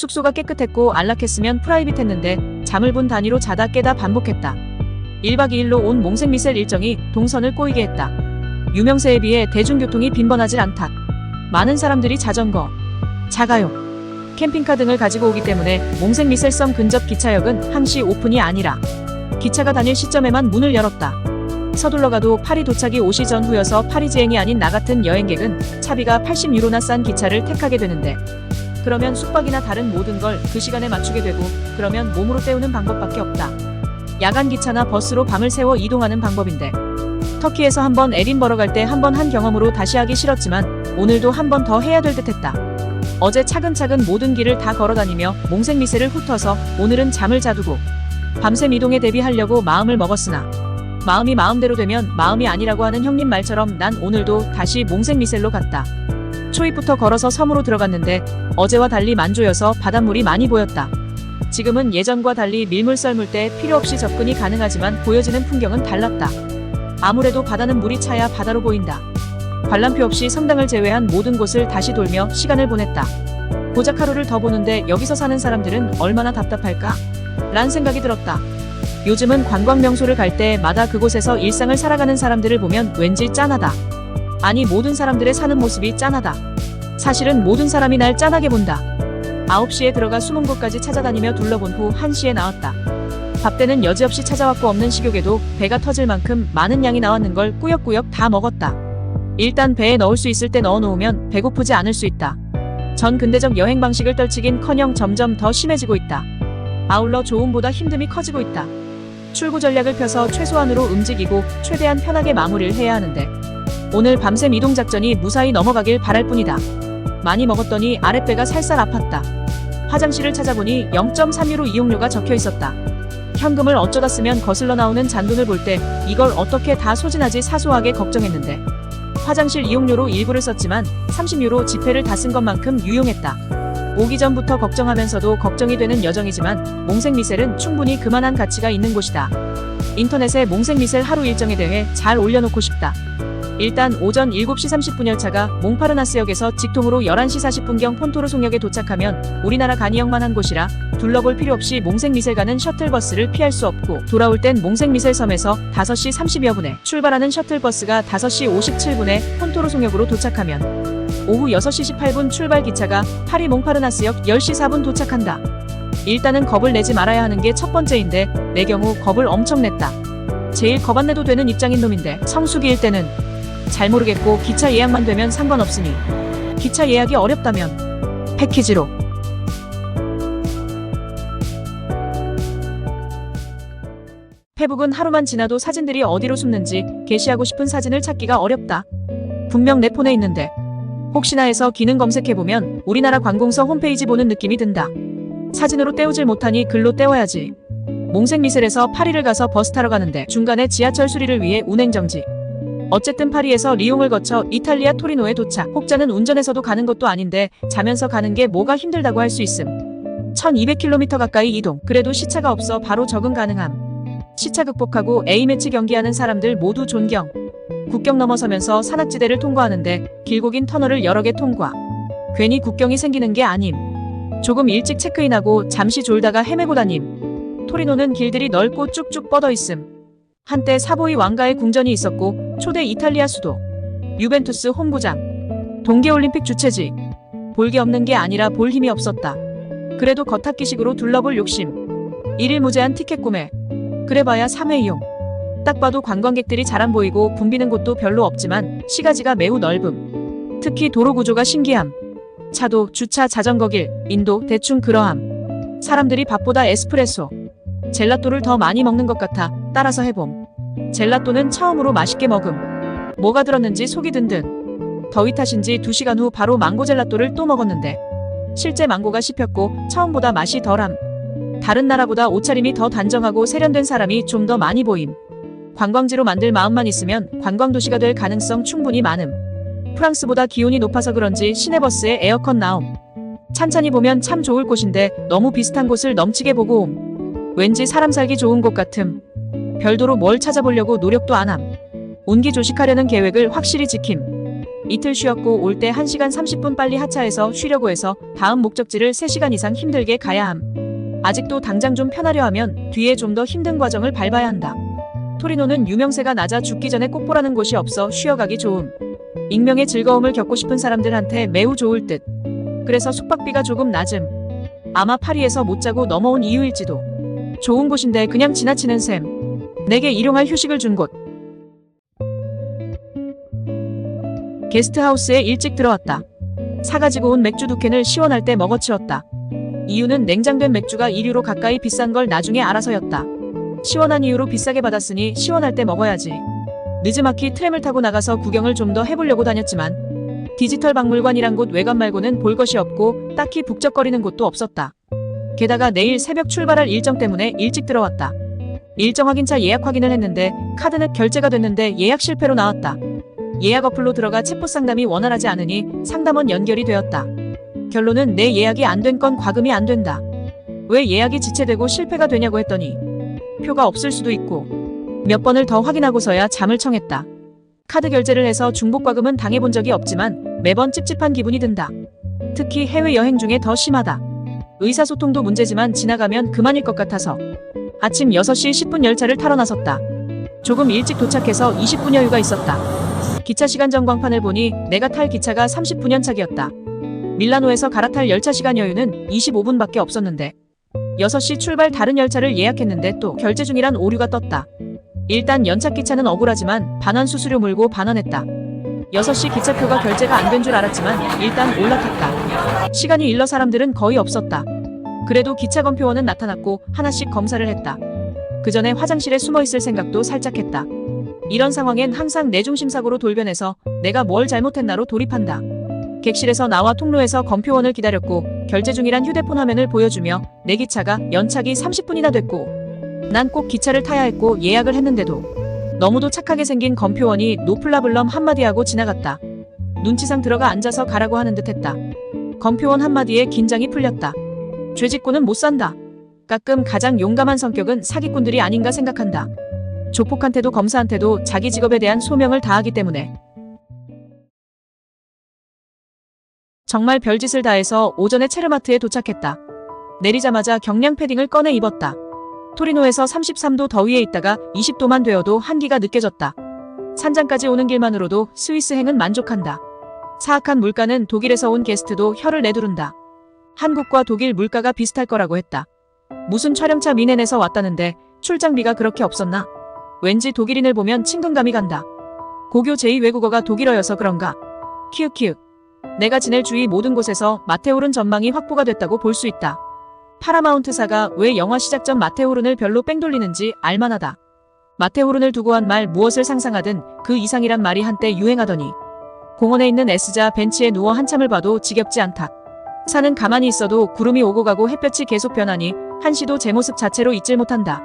숙소가 깨끗했고 안락했으면 프라이빗했는데 잠을 분 단위로 자다 깨다 반복했다. 1박 2일로 온 몽생미셀 일정이 동선을 꼬이게 했다. 유명세에 비해 대중교통이 빈번하질 않다. 많은 사람들이 자전거, 자가용, 캠핑카 등을 가지고 오기 때문에 몽생미셀섬 근접 기차역은 항시 오픈이 아니라 기차가 다닐 시점에만 문을 열었다. 서둘러 가도 파리 도착이 5시 전후여서 파리지행이 아닌 나 같은 여행객은 차비가 80유로나 싼 기차를 택하게 되는데, 그러면 숙박이나 다른 모든 걸 그 시간에 맞추게 되고, 그러면 몸으로 때우는 방법밖에 없다. 야간 기차나 버스로 밤을 새워 이동하는 방법인데, 터키에서 한번 에딘버러 갈 때 한번 한 경험으로 다시 하기 싫었지만 오늘도 한 번 더 해야 될 듯했다. 어제 차근차근 모든 길을 다 걸어다니며 몽생미셀을 훑어서 오늘은 잠을 자두고 밤샘 이동에 대비하려고 마음을 먹었으나, 마음이 마음대로 되면 마음이 아니라고 하는 형님 말처럼 난 오늘도 다시 몽생미셀로 갔다. 초입부터 걸어서 섬으로 들어갔는데 어제와 달리 만조여서 바닷물이 많이 보였다. 지금은 예전과 달리 밀물 썰물 때 필요 없이 접근이 가능하지만 보여지는 풍경은 달랐다. 아무래도 바다는 물이 차야 바다로 보인다. 관람표 없이 성당을 제외한 모든 곳을 다시 돌며 시간을 보냈다. 고작 하루를 더 보는데 여기서 사는 사람들은 얼마나 답답할까? 란 생각이 들었다. 요즘은 관광 명소를 갈 때마다 그곳에서 일상을 살아가는 사람들을 보면 왠지 짠하다. 아니, 모든 사람들의 사는 모습이 짠하다. 사실은 모든 사람이 날 짠하게 본다. 9시에 들어가 숨은 곳까지 찾아다니며 둘러본 후 1시에 나왔다. 밥 때는 여지없이 찾아왔고 없는 식욕에도 배가 터질 만큼 많은 양이 나왔는 걸 꾸역꾸역 다 먹었다. 일단 배에 넣을 수 있을 때 넣어놓으면 배고프지 않을 수 있다. 전 근대적 여행 방식을 떨치긴커녕 점점 더 심해지고 있다. 아울러 좋음보다 힘듦이 커지고 있다. 출구 전략을 펴서 최소한으로 움직이고 최대한 편하게 마무리를 해야 하는데, 오늘 밤샘 이동 작전이 무사히 넘어가길 바랄 뿐이다. 많이 먹었더니 아랫배가 살살 아팠다. 화장실을 찾아보니 0.3유로 이용료가 적혀 있었다. 현금을 어쩌다 쓰면 거슬러 나오는 잔돈을 볼 때 이걸 어떻게 다 소진하지 사소하게 걱정했는데, 화장실 이용료로 일부를 썼지만 30유로 지폐를 다 쓴 것만큼 유용했다. 오기 전부터 걱정하면서도 걱정이 되는 여정이지만 몽생미셀은 충분히 그만한 가치가 있는 곳이다. 인터넷에 몽생미셀 하루 일정에 대해 잘 올려놓고 싶다. 일단 오전 7시 30분 열차가 몽파르나스역에서 직통으로 11시 40분경 폰토르송역에 도착하면 우리나라 가니역만 한 곳이라 둘러볼 필요 없이 몽생미셀 가는 셔틀버스를 피할 수 없고, 돌아올 땐 몽생미셀 섬에서 5시 30여 분에 출발하는 셔틀버스가 5시 57분에 폰토르송역으로 도착하면 오후 6시 18분 출발 기차가 파리 몽파르나스역 10시 4분 도착한다. 일단은 겁을 내지 말아야 하는 게 첫 번째인데 내 경우 겁을 엄청 냈다. 제일 겁 안 내도 되는 입장인 놈인데 성수기일 때는 잘 모르겠고 기차 예약만 되면 상관없으니 기차 예약이 어렵다면 패키지로. 페북은 하루만 지나도 사진들이 어디로 숨는지 게시하고 싶은 사진을 찾기가 어렵다. 분명 내 폰에 있는데 혹시나 해서 기능 검색해보면 우리나라 관공서 홈페이지 보는 느낌이 든다. 사진으로 때우질 못하니 글로 때워야지. 몽생미셀에서 파리를 가서 버스 타러 가는데 중간에 지하철 수리를 위해 운행정지. 어쨌든 파리에서 리옹을 거쳐 이탈리아 토리노에 도착. 혹자는 운전해서도 가는 것도 아닌데 자면서 가는 게 뭐가 힘들다고 할 수 있음. 1200km 가까이 이동. 그래도 시차가 없어 바로 적응 가능함. 시차 극복하고 A매치 경기하는 사람들 모두 존경. 국경 넘어서면서 산악지대를 통과하는데 길고 긴 터널을 여러 개 통과. 괜히 국경이 생기는 게 아님. 조금 일찍 체크인하고 잠시 졸다가 헤매고 다님. 토리노는 길들이 넓고 쭉쭉 뻗어 있음. 한때 사보이 왕가의 궁전이 있었고 초대 이탈리아 수도, 유벤투스 홈구장, 동계올림픽 주최지. 볼 게 없는 게 아니라 볼 힘이 없었다. 그래도 겉핥기식으로 둘러볼 욕심. 일일 무제한 티켓 구매. 그래봐야 3회 이용. 딱 봐도 관광객들이 잘 안 보이고 붐비는 곳도 별로 없지만 시가지가 매우 넓음. 특히 도로 구조가 신기함. 차도, 주차, 자전거길, 인도 대충 그러함. 사람들이 밥보다 에스프레소, 젤라또를 더 많이 먹는 것 같아 따라서 해봄. 젤라또는 처음으로 맛있게 먹음. 뭐가 들었는지 속이 든든. 더위 탓인지 2시간 후 바로 망고 젤라또를 또 먹었는데 실제 망고가 씹혔고 처음보다 맛이 덜함. 다른 나라보다 옷차림이 더 단정하고 세련된 사람이 좀 더 많이 보임. 관광지로 만들 마음만 있으면 관광도시가 될 가능성 충분히 많음. 프랑스보다 기온이 높아서 그런지 시내버스에 에어컨 나옴. 찬찬히 보면 참 좋을 곳인데 너무 비슷한 곳을 넘치게 보고 옴. 왠지 사람 살기 좋은 곳 같음. 별도로 뭘 찾아보려고 노력도 안함. 운기 조식하려는 계획을 확실히 지킴. 이틀 쉬었고 올 때 1시간 30분 빨리 하차해서 쉬려고 해서 다음 목적지를 3시간 이상 힘들게 가야 함. 아직도 당장 좀 편하려 하면 뒤에 좀 더 힘든 과정을 밟아야 한다. 토리노는 유명세가 낮아 죽기 전에 꼭 보라는 곳이 없어 쉬어가기 좋음. 익명의 즐거움을 겪고 싶은 사람들한테 매우 좋을 듯. 그래서 숙박비가 조금 낮음. 아마 파리에서 못 자고 넘어온 이유일지도. 좋은 곳인데 그냥 지나치는 셈. 내게 일용할 휴식을 준 곳. 게스트하우스에 일찍 들어왔다. 사가지고 온 맥주 2캔을 시원할 때 먹어치웠다. 이유는 냉장된 맥주가 2유로 가까이 비싼 걸 나중에 알아서였다. 시원한 이유로 비싸게 받았으니 시원할 때 먹어야지. 느즈마키 트램을 타고 나가서 구경을 좀 더 해보려고 다녔지만 디지털 박물관이란 곳 외관 말고는 볼 것이 없고 딱히 북적거리는 곳도 없었다. 게다가 내일 새벽 출발할 일정 때문에 일찍 들어왔다. 일정 확인차 예약 확인을 했는데 카드는 결제가 됐는데 예약 실패로 나왔다. 예약 어플로 들어가 챗봇 상담이 원활하지 않으니 상담원 연결이 되었다. 결론은 내 예약이 안 된 건 과금이 안 된다. 왜 예약이 지체되고 실패가 되냐고 했더니 표가 없을 수도 있고 몇 번을 더 확인하고서야 잠을 청했다. 카드 결제를 해서 중복과금은 당해본 적이 없지만 매번 찝찝한 기분이 든다. 특히 해외여행 중에 더 심하다. 의사소통도 문제지만 지나가면 그만일 것 같아서 아침 6시 10분 열차를 타러 나섰다. 조금 일찍 도착해서 20분 여유가 있었다. 기차 시간 전광판을 보니 내가 탈 기차가 30분연착이었다. 밀라노에서 갈아탈 열차 시간 여유는 25분밖에 없었는데 6시 출발 다른 열차를 예약했는데 또 결제 중이란 오류가 떴다. 일단 연착기차는 억울하지만 반환 수수료 물고 반환했다. 6시 기차표가 결제가 안 된 줄 알았지만 일단 올라탔다. 시간이 일러 사람들은 거의 없었다. 그래도 기차 검표원은 나타났고 하나씩 검사를 했다. 그 전에 화장실에 숨어있을 생각도 살짝 했다. 이런 상황엔 항상 내중심사고로 돌변해서 내가 뭘 잘못했나로 돌입한다. 객실에서 나와 통로에서 검표원을 기다렸고 결제 중이란 휴대폰 화면을 보여주며 내 기차가 연착이 30분이나 됐고 난 꼭 기차를 타야 했고 예약을 했는데도 너무도 착하게 생긴 검표원이 노플라블럼 한마디 하고 지나갔다. 눈치상 들어가 앉아서 가라고 하는 듯 했다. 검표원 한마디에 긴장이 풀렸다. 죄짓고는 못 산다. 가끔 가장 용감한 성격은 사기꾼들이 아닌가 생각한다. 조폭한테도 검사한테도 자기 직업에 대한 소명을 다하기 때문에. 정말 별짓을 다해서 오전에 체르마트에 도착했다. 내리자마자 경량 패딩을 꺼내 입었다. 토리노에서 33도 더위에 있다가 20도만 되어도 한기가 느껴졌다. 산장까지 오는 길만으로도 스위스행은 만족한다. 사악한 물가는 독일에서 온 게스트도 혀를 내두른다. 한국과 독일 물가가 비슷할 거라고 했다. 무슨 촬영차 미넨에서 왔다는데 출장비가 그렇게 없었나? 왠지 독일인을 보면 친근감이 간다. 고교 제2외국어가 독일어여서 그런가? 키읔키읔. 내가 지낼 주위 모든 곳에서 마테오른 전망이 확보가 됐다고 볼 수 있다. 파라마운트사가 왜 영화 시작전 마테오른을 별로 뺑 돌리는지 알만하다. 마테오른을 두고 한 말 무엇을 상상하든 그 이상이란 말이 한때 유행하더니 공원에 있는 S자 벤치에 누워 한참을 봐도 지겹지 않다. 산은 가만히 있어도 구름이 오고 가고 햇볕이 계속 변하니 한시도 제 모습 자체로 잊질 못한다.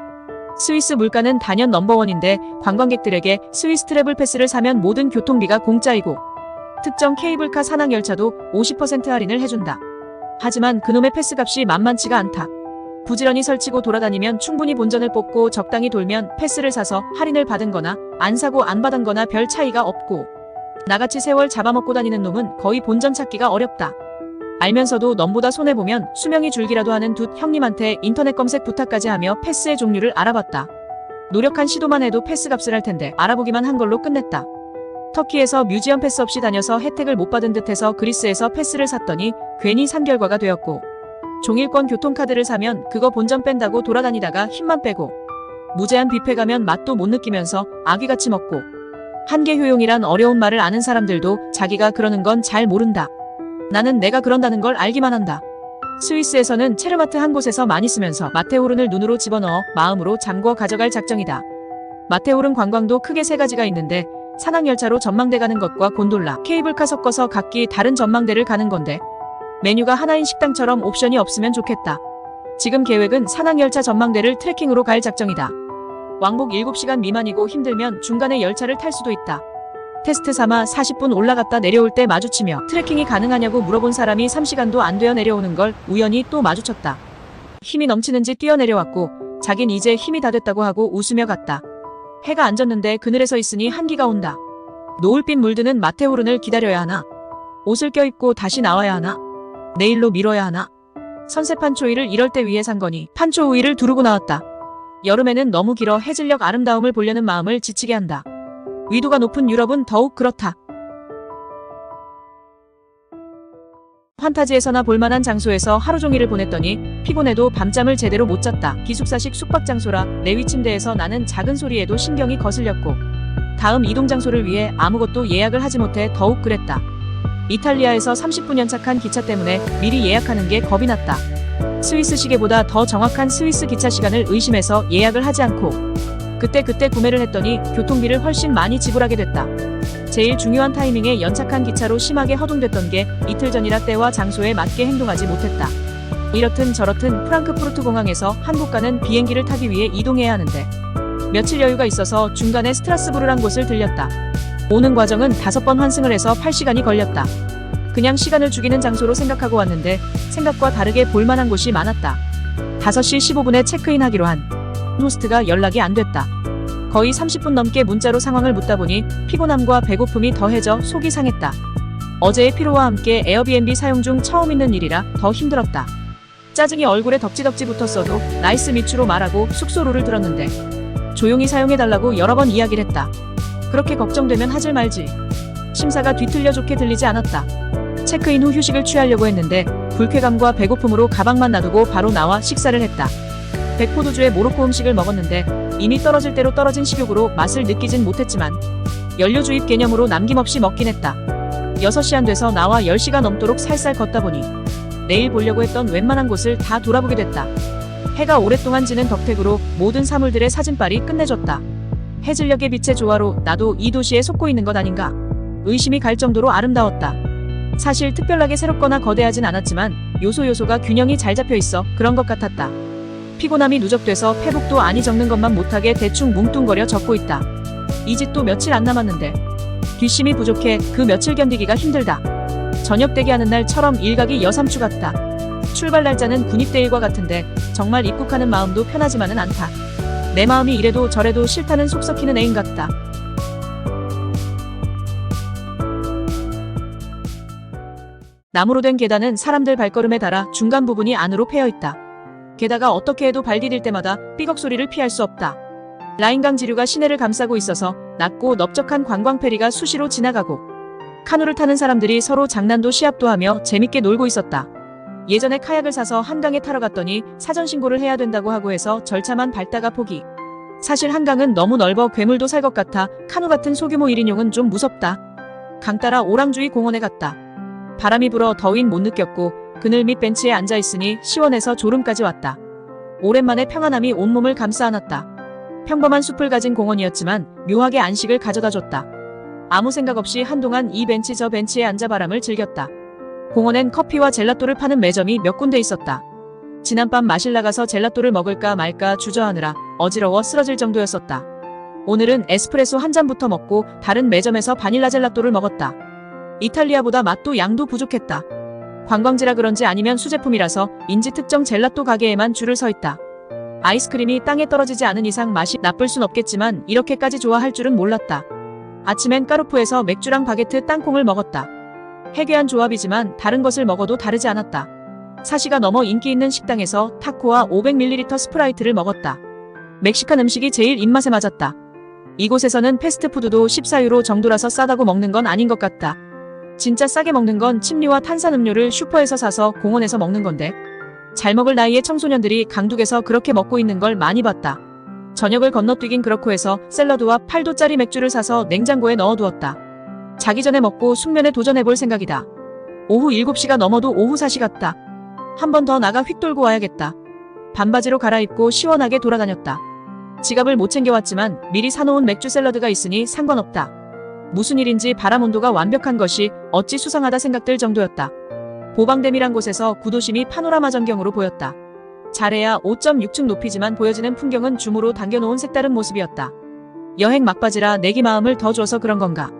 스위스 물가는 단연 넘버원인데 관광객들에게 스위스 트래블 패스를 사면 모든 교통비가 공짜이고 특정 케이블카 산악열차도 50% 할인을 해준다. 하지만 그놈의 패스값이 만만치가 않다. 부지런히 설치고 돌아다니면 충분히 본전을 뽑고 적당히 돌면 패스를 사서 할인을 받은 거나 안 사고 안 받은 거나 별 차이가 없고 나같이 세월 잡아먹고 다니는 놈은 거의 본전 찾기가 어렵다. 알면서도 넘보다 손해보면 수명이 줄기라도 하는 두 형님한테 인터넷 검색 부탁까지 하며 패스의 종류를 알아봤다. 노력한 시도만 해도 패스값을 할 텐데 알아보기만 한 걸로 끝냈다. 터키에서 뮤지엄 패스 없이 다녀서 혜택을 못 받은 듯해서 그리스에서 패스를 샀더니 괜히 산 결과가 되었고 종일권 교통카드를 사면 그거 본전 뺀다고 돌아다니다가 힘만 빼고 무제한 뷔페 가면 맛도 못 느끼면서 아귀같이 먹고 한계 효용이란 어려운 말을 아는 사람들도 자기가 그러는 건 잘 모른다. 나는 내가 그런다는 걸 알기만 한다. 스위스에서는 체르마트 한 곳에서 많이 쓰면서 마테오른을 눈으로 집어넣어 마음으로 잠궈 가져갈 작정이다. 마테오른 관광도 크게 3가지가 있는데 산악열차로 전망대 가는 것과 곤돌라, 케이블카 섞어서 각기 다른 전망대를 가는 건데 메뉴가 하나인 식당처럼 옵션이 없으면 좋겠다. 지금 계획은 산악열차 전망대를 트레킹으로 갈 작정이다. 왕복 7시간 미만이고 힘들면 중간에 열차를 탈 수도 있다. 테스트 삼아 40분 올라갔다 내려올 때 마주치며 트레킹이 가능하냐고 물어본 사람이 3시간도 안 되어 내려오는 걸 우연히 또 마주쳤다. 힘이 넘치는지 뛰어내려왔고 자긴 이제 힘이 다 됐다고 하고 웃으며 갔다. 해가 안 졌는데 그늘에 서 있으니 한기가 온다. 노을빛 물드는 마테오른을 기다려야 하나? 옷을 껴입고 다시 나와야 하나? 내일로 미뤄야 하나? 선세 판초이를 이럴 때 위해 산 거니 판초 우위를 두르고 나왔다. 여름에는 너무 길어 해질녘 아름다움을 보려는 마음을 지치게 한다. 위도가 높은 유럽은 더욱 그렇다. 판타지에서나 볼만한 장소에서 하루 종일을 보냈더니 피곤해도 밤잠을 제대로 못 잤다. 기숙사식 숙박 장소라 내위 침대에서 나는 작은 소리에도 신경이 거슬렸고 다음 이동 장소를 위해 아무것도 예약을 하지 못해 더욱 그랬다. 이탈리아에서 30분 연착한 기차 때문에 미리 예약하는 게 겁이 났다. 스위스 시계보다 더 정확한 스위스 기차 시간을 의심해서 예약을 하지 않고 그때 구매를 했더니 교통비를 훨씬 많이 지불하게 됐다. 제일 중요한 타이밍에 연착한 기차로 심하게 허둥댔던 게 이틀 전이라 때와 장소에 맞게 행동하지 못했다. 이렇든 저렇든 프랑크푸르트 공항에서 한국 가는 비행기를 타기 위해 이동해야 하는데 며칠 여유가 있어서 중간에 스트라스부르란 곳을 들렸다. 오는 과정은 5번 환승을 해서 8시간이 걸렸다. 그냥 시간을 죽이는 장소로 생각하고 왔는데 생각과 다르게 볼만한 곳이 많았다. 5시 15분에 체크인하기로 한 호스트가 연락이 안 됐다. 거의 30분 넘게 문자로 상황을 묻다 보니 피곤함과 배고픔이 더해져 속이 상했다. 어제의 피로와 함께 에어비앤비 사용 중 처음 있는 일이라 더 힘들었다. 짜증이 얼굴에 덕지덕지 붙었어도 나이스 미추로 말하고 숙소로를 들었는데 조용히 사용해달라고 여러 번 이야기를 했다. 그렇게 걱정되면 하질 말지. 심사가 뒤틀려 좋게 들리지 않았다. 체크인 후 휴식을 취하려고 했는데 불쾌감과 배고픔으로 가방만 놔두고 바로 나와 식사를 했다. 백포도주의 모로코 음식을 먹었는데 이미 떨어질 대로 떨어진 식욕으로 맛을 느끼진 못했지만 연료 주입 개념으로 남김없이 먹긴 했다. 6시 안 돼서 나와 10시가 넘도록 살살 걷다 보니 내일 보려고 했던 웬만한 곳을 다 돌아보게 됐다. 해가 오랫동안 지는 덕택으로 모든 사물들의 사진빨이 끝내줬다. 해질녘의 빛의 조화로 나도 이 도시에 속고 있는 것 아닌가 의심이 갈 정도로 아름다웠다. 사실 특별하게 새롭거나 거대하진 않았지만 요소가 균형이 잘 잡혀있어 그런 것 같았다. 피곤함이 누적돼서 페북도 아니 적는 것만 못하게 대충 뭉뚱거려 적고 있다. 이 집도 며칠 안 남았는데 뒷심이 부족해 그 며칠 견디기가 힘들다. 저녁 대기하는 날처럼 일각이 여삼추 같다. 출발 날짜는 군입대일과 같은데 정말 입국하는 마음도 편하지만은 않다. 내 마음이 이래도 저래도 싫다는 속 썩히는 애인 같다. 나무로 된 계단은 사람들 발걸음에 달아 중간 부분이 안으로 패여있다. 게다가 어떻게 해도 발 디딜 때마다 삐걱 소리를 피할 수 없다. 라인강 지류가 시내를 감싸고 있어서 낮고 넓적한 관광페리가 수시로 지나가고 카누를 타는 사람들이 서로 장난도 시합도 하며 재밌게 놀고 있었다. 예전에 카약을 사서 한강에 타러 갔더니 사전 신고를 해야 된다고 하고 해서 절차만 밟다가 포기. 사실 한강은 너무 넓어 괴물도 살 것 같아 카누 같은 소규모 1인용은 좀 무섭다. 강 따라 오랑주의 공원에 갔다. 바람이 불어 더윈 못 느꼈고 그늘 밑 벤치에 앉아있으니 시원해서 졸음까지 왔다. 오랜만에 평안함이 온몸을 감싸 안았다. 평범한 숲을 가진 공원이었지만 묘하게 안식을 가져다줬다. 아무 생각 없이 한동안 이 벤치 저 벤치에 앉아 바람을 즐겼다. 공원엔 커피와 젤라또를 파는 매점이 몇 군데 있었다. 지난밤 마실 나가서 젤라또를 먹을까 말까 주저하느라 어지러워 쓰러질 정도였었다. 오늘은 에스프레소 한 잔부터 먹고 다른 매점에서 바닐라 젤라또를 먹었다. 이탈리아보다 맛도 양도 부족했다. 관광지라 그런지 아니면 수제품이라서 인지 특정 젤라또 가게에만 줄을 서 있다. 아이스크림이 땅에 떨어지지 않은 이상 맛이 나쁠 순 없겠지만 이렇게까지 좋아할 줄은 몰랐다. 아침엔 까르푸에서 맥주랑 바게트 땅콩을 먹었다. 해괴한 조합이지만 다른 것을 먹어도 다르지 않았다. 사시가 넘어 인기 있는 식당에서 타코와 500ml 스프라이트를 먹었다. 멕시칸 음식이 제일 입맛에 맞았다. 이곳에서는 패스트푸드도 14유로 정도라서 싸다고 먹는 건 아닌 것 같다. 진짜 싸게 먹는 건 침리와 탄산음료를 슈퍼에서 사서 공원에서 먹는 건데 잘 먹을 나이에 청소년들이 강둑에서 그렇게 먹고 있는 걸 많이 봤다. 저녁을 건너뛰긴 그렇고 해서 샐러드와 8도짜리 맥주를 사서 냉장고에 넣어두었다. 자기 전에 먹고 숙면에 도전해볼 생각이다. 오후 7시가 넘어도 오후 4시 같다. 한 번 더 나가 휙 돌고 와야겠다. 반바지로 갈아입고 시원하게 돌아다녔다. 지갑을 못 챙겨왔지만 미리 사놓은 맥주 샐러드가 있으니 상관없다. 무슨 일인지 바람 온도가 완벽한 것이 어찌 수상하다 생각들 정도였다. 보방댐이란 곳에서 구도심이 파노라마 전경으로 보였다. 잘해야 5.6층 높이지만 보여지는 풍경은 줌으로 당겨놓은 색다른 모습이었다. 여행 막바지라 내기 마음을 더 줘서 그런 건가.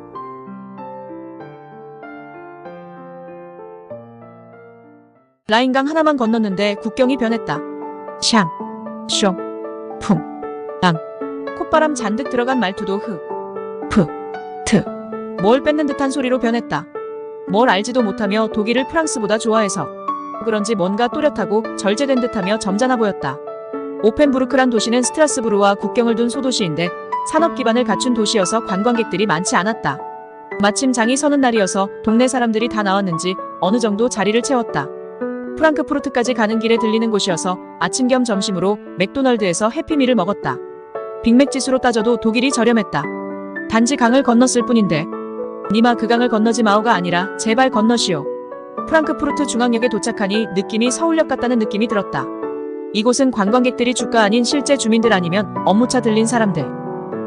라인강 하나만 건넜는데 국경이 변했다. 샹, 쇼, 품, 랑. 콧바람 잔뜩 들어간 말투도 프, 트, 뭘 뺏는 듯한 소리로 변했다. 뭘 알지도 못하며 독일을 프랑스보다 좋아해서 그런지 뭔가 또렷하고 절제된 듯하며 점잖아 보였다. 오펜부르크란 도시는 스트라스부르와 국경을 둔 소도시인데 산업 기반을 갖춘 도시여서 관광객들이 많지 않았다. 마침 장이 서는 날이어서 동네 사람들이 다 나왔는지 어느 정도 자리를 채웠다. 프랑크푸르트까지 가는 길에 들리는 곳이어서 아침 겸 점심으로 맥도널드에서 해피밀을 먹었다. 빅맥 지수로 따져도 독일이 저렴했다. 단지 강을 건넜을 뿐인데 니마 그 강을 건너지 마오가 아니라 제발 건너시오. 프랑크푸르트 중앙역에 도착하니 느낌이 서울역 같다는 느낌이 들었다. 이곳은 관광객들이 주가 아닌 실제 주민들 아니면 업무차 들린 사람들,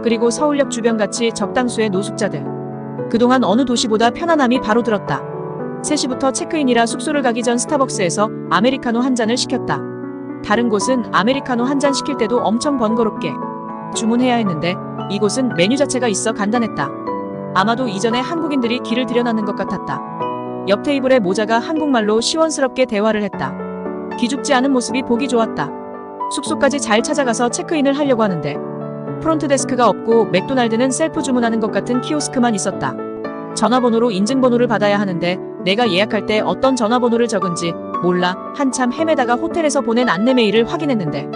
그리고 서울역 주변같이 적당수의 노숙자들. 그동안 어느 도시보다 편안함이 바로 들었다. 3시부터 체크인이라 숙소를 가기 전 스타벅스에서 아메리카노 한 잔을 시켰다. 다른 곳은 아메리카노 한 잔 시킬 때도 엄청 번거롭게 주문해야 했는데 이곳은 메뉴 자체가 있어 간단했다. 아마도 이전에 한국인들이 길을 들여놨는 것 같았다. 옆 테이블의 모자가 한국말로 시원스럽게 대화를 했다. 기죽지 않은 모습이 보기 좋았다. 숙소까지 잘 찾아가서 체크인을 하려고 하는데 프론트 데스크가 없고 맥도날드는 셀프 주문하는 것 같은 키오스크만 있었다. 전화번호로 인증번호를 받아야 하는데 내가 예약할 때 어떤 전화번호를 적은지 몰라 한참 헤매다가 호텔에서 보낸 안내 메일을 확인했는데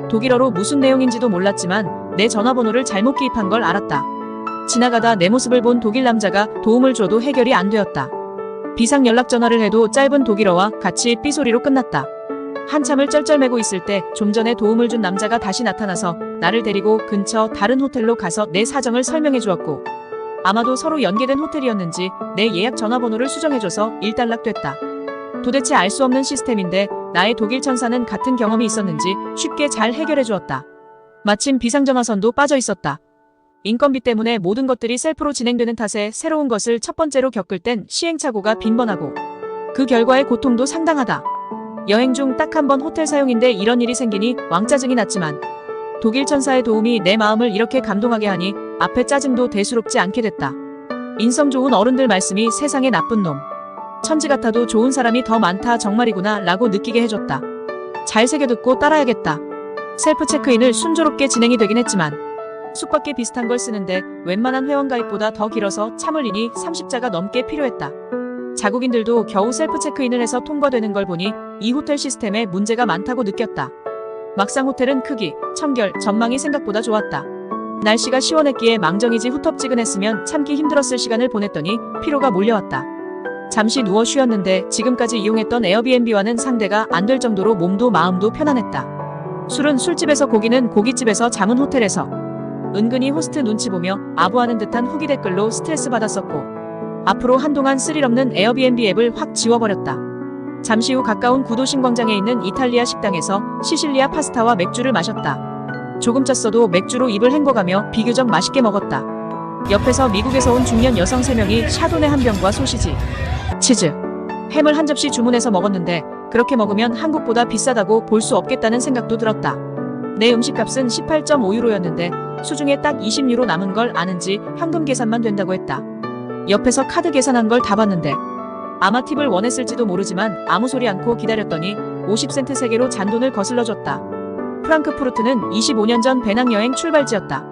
독일어로 무슨 내용인지도 몰랐지만 내 전화번호를 잘못 기입한 걸 알았다. 지나가다 내 모습을 본 독일 남자가 도움을 줘도 해결이 안 되었다. 비상 연락 전화를 해도 짧은 독일어와 같이 삐소리로 끝났다. 한참을 쩔쩔매고 있을 때 좀 전에 도움을 준 남자가 다시 나타나서 나를 데리고 근처 다른 호텔로 가서 내 사정을 설명해 주었고 아마도 서로 연계된 호텔이었는지 내 예약 전화번호를 수정해줘서 일단락됐다. 도대체 알 수 없는 시스템인데 나의 독일 천사는 같은 경험이 있었는지 쉽게 잘 해결해 주었다. 마침 비상전화선도 빠져 있었다. 인건비 때문에 모든 것들이 셀프로 진행되는 탓에 새로운 것을 첫 번째로 겪을 땐 시행착오가 빈번하고 그 결과의 고통도 상당하다. 여행 중 딱 한 번 호텔 사용인데 이런 일이 생기니 왕짜증이 났지만 독일 천사의 도움이 내 마음을 이렇게 감동하게 하니 앞에 짜증도 대수롭지 않게 됐다. 인성 좋은 어른들 말씀이 세상에 나쁜 놈, 천지 같아도 좋은 사람이 더 많다 정말이구나 라고 느끼게 해줬다. 잘 새겨듣고 따라야겠다. 셀프 체크인을 순조롭게 진행이 되긴 했지만 숙박계 비슷한 걸 쓰는데 웬만한 회원가입보다 더 길어서 참을리니 30자가 넘게 필요했다. 자국인들도 겨우 셀프 체크인을 해서 통과되는 걸 보니 이 호텔 시스템에 문제가 많다고 느꼈다. 막상 호텔은 크기, 청결, 전망이 생각보다 좋았다. 날씨가 시원했기에 망정이지 후텁지근했으면 참기 힘들었을 시간을 보냈더니 피로가 몰려왔다. 잠시 누워 쉬었는데 지금까지 이용했던 에어비앤비와는 상대가 안 될 정도로 몸도 마음도 편안했다. 술은 술집에서 고기는 고깃집에서 잠은 호텔에서 은근히 호스트 눈치 보며 아부하는 듯한 후기 댓글로 스트레스 받았었고 앞으로 한동안 스릴 없는 에어비앤비 앱을 확 지워버렸다. 잠시 후 가까운 구도심광장에 있는 이탈리아 식당에서 시실리아 파스타와 맥주를 마셨다. 조금 짰어도 맥주로 입을 헹궈가며 비교적 맛있게 먹었다. 옆에서 미국에서 온 중년 여성 3명이 샤도네 한 병과 소시지, 치즈, 햄을 한 접시 주문해서 먹었는데 그렇게 먹으면 한국보다 비싸다고 볼 수 없겠다는 생각도 들었다. 내 음식값은 18.5유로였는데 수중에 딱 20유로 남은 걸 아는지 현금 계산만 된다고 했다. 옆에서 카드 계산한 걸 다 봤는데 아마 팁을 원했을지도 모르지만 아무 소리 않고 기다렸더니 50센트 3개로 잔돈을 거슬러줬다. 프랑크푸르트는 25년 전 배낭여행 출발지였다.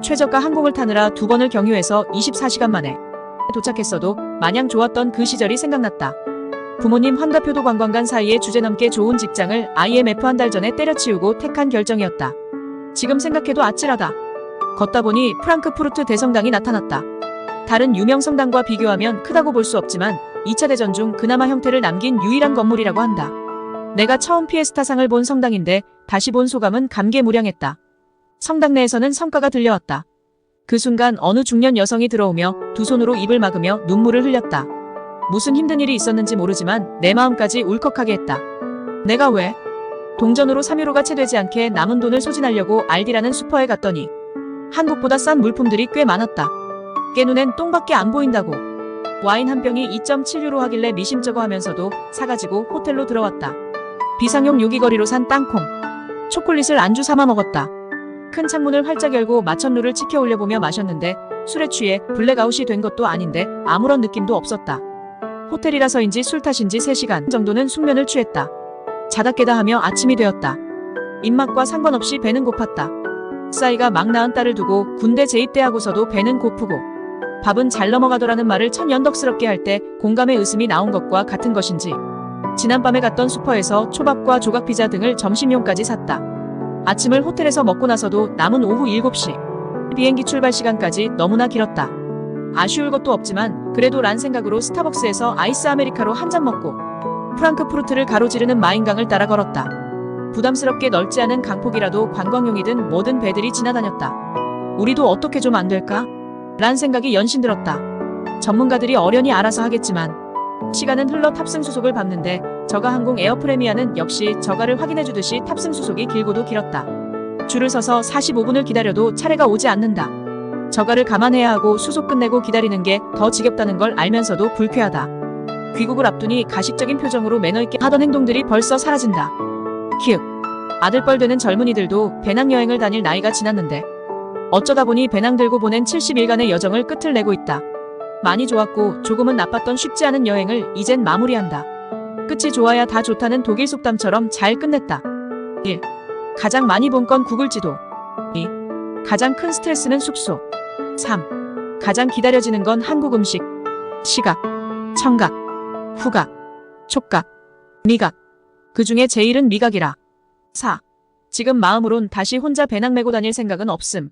최저가 항공을 타느라 2번을 경유해서 24시간 만에 도착했어도 마냥 좋았던 그 시절이 생각났다. 부모님 환갑표도 관광간 사이에 주제넘게 좋은 직장을 IMF 한 달 전에 때려치우고 택한 결정이었다. 지금 생각해도 아찔하다. 걷다 보니 프랑크푸르트 대성당이 나타났다. 다른 유명 성당과 비교하면 크다고 볼 수 없지만 2차 대전 중 그나마 형태를 남긴 유일한 건물이라고 한다. 내가 처음 피에스타상을 본 성당인데 다시 본 소감은 감개무량했다. 성당 내에서는 성가가 들려왔다. 그 순간 어느 중년 여성이 들어오며 두 손으로 입을 막으며 눈물을 흘렸다. 무슨 힘든 일이 있었는지 모르지만 내 마음까지 울컥하게 했다. 내가 왜? 동전으로 3유로가 채 되지 않게 남은 돈을 소진하려고 알디라는 슈퍼에 갔더니 한국보다 싼 물품들이 꽤 많았다. 깨눈엔 똥밖에 안 보인다고. 와인 한 병이 2.7유로 하길래 미심쩍어 하면서도 사가지고 호텔로 들어왔다. 비상용 요기거리로 산 땅콩, 초콜릿을 안주 삼아 먹었다. 큰 창문을 활짝 열고 마천루를 치켜 올려보며 마셨는데 술에 취해 블랙아웃이 된 것도 아닌데 아무런 느낌도 없었다. 호텔이라서인지 술 탓인지 3시간 정도는 숙면을 취했다. 자다 깨다 하며 아침이 되었다. 입맛과 상관없이 배는 고팠다. 싸이가 막 낳은 딸을 두고 군대 재입대하고서도 배는 고프고 밥은 잘 넘어가더라는 말을 천연덕스럽게 할 때 공감의 웃음이 나온 것과 같은 것인지 지난밤에 갔던 슈퍼에서 초밥과 조각피자 등을 점심용까지 샀다. 아침을 호텔에서 먹고 나서도 남은 오후 7시. 비행기 출발 시간까지 너무나 길었다. 아쉬울 것도 없지만 그래도 란 생각으로 스타벅스에서 아이스 아메리카노 한 잔 먹고 프랑크푸르트를 가로지르는 마인강을 따라 걸었다. 부담스럽게 넓지 않은 강폭이라도 관광용이든 뭐든 배들이 지나다녔다. 우리도 어떻게 좀 안 될까? 란 생각이 연신 들었다. 전문가들이 어련히 알아서 하겠지만 시간은 흘러 탑승 수속을 밟는데 저가항공 에어프레미아는 역시 저가를 확인해주듯이 탑승 수속이 길고도 길었다. 줄을 서서 45분을 기다려도 차례가 오지 않는다. 저가를 감안해야 하고 수속 끝내고 기다리는 게 더 지겹다는 걸 알면서도 불쾌하다. 귀국을 앞두니 가식적인 표정으로 매너있게 하던 행동들이 벌써 사라진다. 키읔. 아들뻘 되는 젊은이들도 배낭여행을 다닐 나이가 지났는데 어쩌다 보니 배낭 들고 보낸 70일간의 여정을 끝을 내고 있다. 많이 좋았고 조금은 나빴던 쉽지 않은 여행을 이젠 마무리한다. 끝이 좋아야 다 좋다는 독일 속담처럼 잘 끝냈다. 1. 가장 많이 본 건 구글 지도. 2. 가장 큰 스트레스는 숙소. 3. 가장 기다려지는 건 한국 음식. 시각, 청각, 후각, 촉각, 미각. 그 중에 제일은 미각이라. 4. 지금 마음으론 다시 혼자 배낭 메고 다닐 생각은 없음.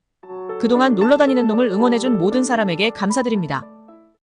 그동안 놀러 다니는 놈을 응원해준 모든 사람에게 감사드립니다.